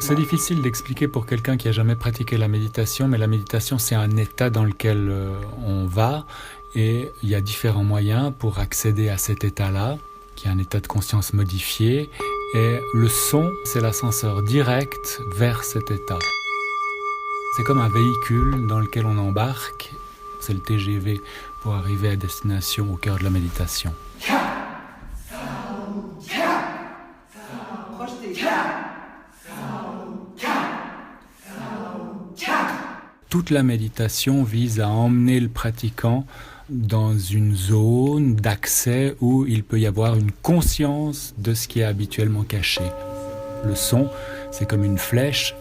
C'est difficile d'expliquer pour quelqu'un qui n'a jamais pratiqué la méditation, mais la méditation, c'est un état dans lequel on va, et il y a différents moyens pour accéder à cet état-là, qui est un état de conscience modifié, et le son, c'est l'ascenseur direct vers cet état. C'est comme un véhicule dans lequel on embarque, c'est le TGV, pour arriver à destination au cœur de la méditation. Toute la méditation vise à emmener le pratiquant dans une zone d'accès où il peut y avoir une conscience de ce qui est habituellement caché. Le son, c'est comme une flèche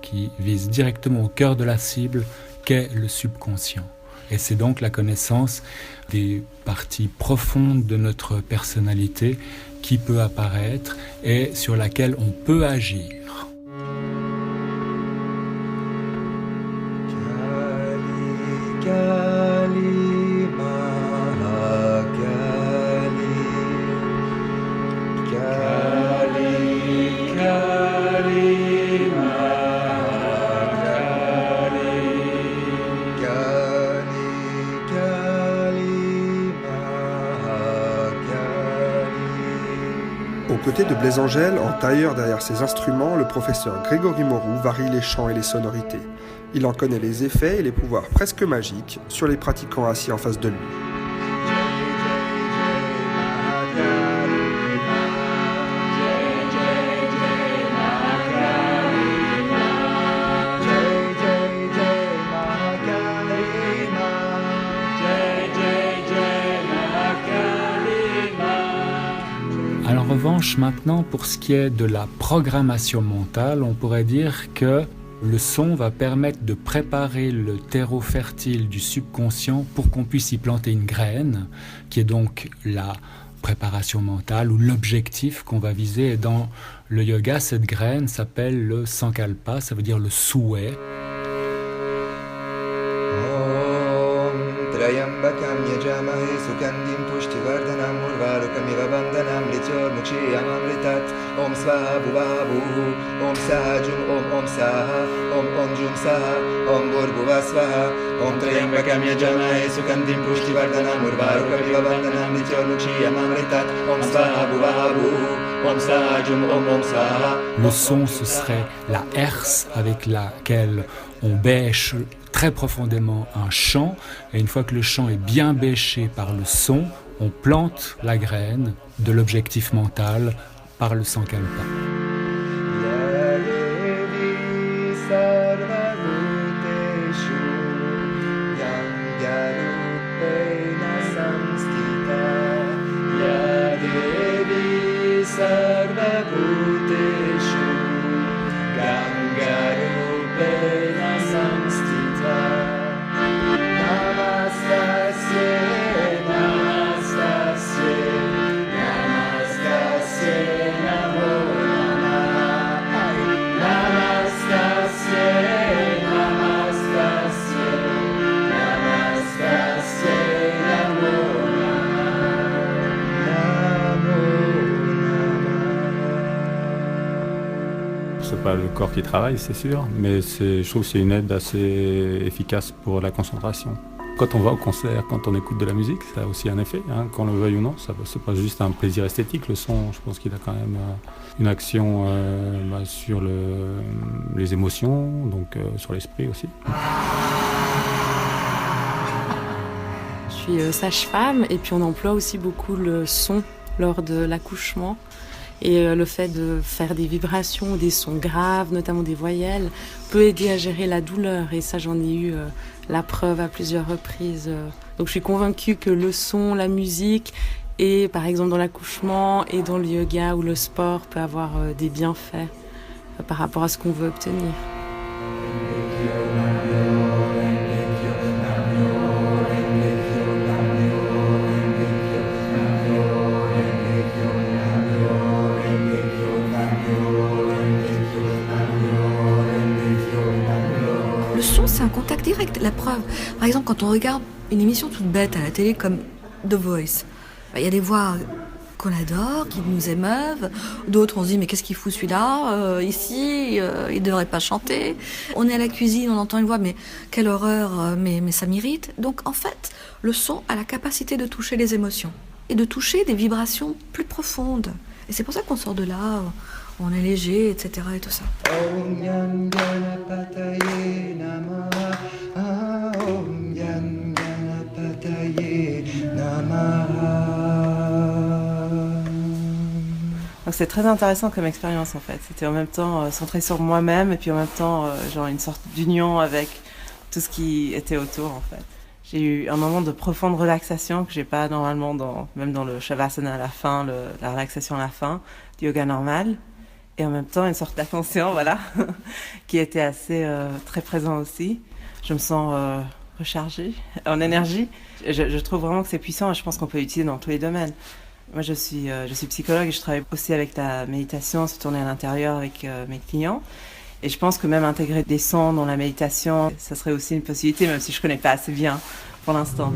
qui vise directement au cœur de la cible qu'est le subconscient. Et c'est donc la connaissance des parties profondes de notre personnalité qui peut apparaître et sur laquelle on peut agir. Aux côtés de Blaise Angèle, en tailleur derrière ses instruments, le professeur Grégory Moreau varie les chants et les sonorités. Il en connaît les effets et les pouvoirs presque magiques sur les pratiquants assis en face de lui. En revanche, maintenant, pour ce qui est de la programmation mentale, on pourrait dire que le son va permettre de préparer le terreau fertile du subconscient pour qu'on puisse y planter une graine, qui est donc la préparation mentale ou l'objectif qu'on va viser. Et dans le yoga, cette graine s'appelle le sankalpa, ça veut dire le souhait. Trayambakam yajamahe sukandim pushtivardhanam urvarukamiv bandhanam lityormuchiyam amritat om svaha bhuvaha bhuhu om saha jum om saha om jum saha om bhurbuva svaha om trayambakam yajamahe sukandim pushtivardhanam urvarukamiv bandhanam lityormuchiyam amritat om svaha bhuvaha bhuhu om saha jum om saha. Le son, ce serait la herse avec laquelle on bêche très profondément un chant, et une fois que le chant est bien bêché par le son, on plante la graine de l'objectif mental par le sankalpa. C'est pas le corps qui travaille, c'est sûr, mais je trouve que c'est une aide assez efficace pour la concentration. Quand on va au concert, quand on écoute de la musique, ça a aussi un effet, hein, qu'on le veuille ou non. C'est pas juste un plaisir esthétique, le son, je pense qu'il a quand même une action sur les émotions, donc sur l'esprit aussi. Je suis sage-femme et puis on emploie aussi beaucoup le son lors de l'accouchement. Et le fait de faire des vibrations, des sons graves, notamment des voyelles, peut aider à gérer la douleur. Et ça, j'en ai eu la preuve à plusieurs reprises. Donc je suis convaincue que le son, la musique, et par exemple dans l'accouchement et dans le yoga ou le sport, peut avoir des bienfaits par rapport à ce qu'on veut obtenir. C'est un contact direct, la preuve. Par exemple, quand on regarde une émission toute bête à la télé comme The Voice, il y a des voix qu'on adore, qui nous émeuvent. D'autres, on se dit, mais qu'est-ce qu'il fout celui-là ici, il ne devrait pas chanter. On est à la cuisine, on entend une voix, mais quelle horreur, mais ça m'irrite. Donc en fait, le son a la capacité de toucher les émotions et de toucher des vibrations plus profondes. Et c'est pour ça qu'on sort de là, on est léger, etc. et tout ça. Om Yan Ganapataye Namaha. Om Yan Ganapataye Namaha. Donc c'est très intéressant comme expérience en fait. C'était en même temps centré sur moi-même et puis en même temps genre une sorte d'union avec tout ce qui était autour en fait. J'ai eu un moment de profonde relaxation que j'ai pas normalement même dans le Shavasana à la fin, la relaxation à la fin, du yoga normal. Et en même temps, une sorte d'attention, voilà, qui était assez très présent aussi. Je me sens rechargée en énergie. Je trouve vraiment que c'est puissant et je pense qu'on peut l'utiliser dans tous les domaines. Moi, je suis psychologue et je travaille aussi avec la méditation, se tourner à l'intérieur avec mes clients. Et je pense que même intégrer des sons dans la méditation, ça serait aussi une possibilité, même si je connais pas assez bien pour l'instant.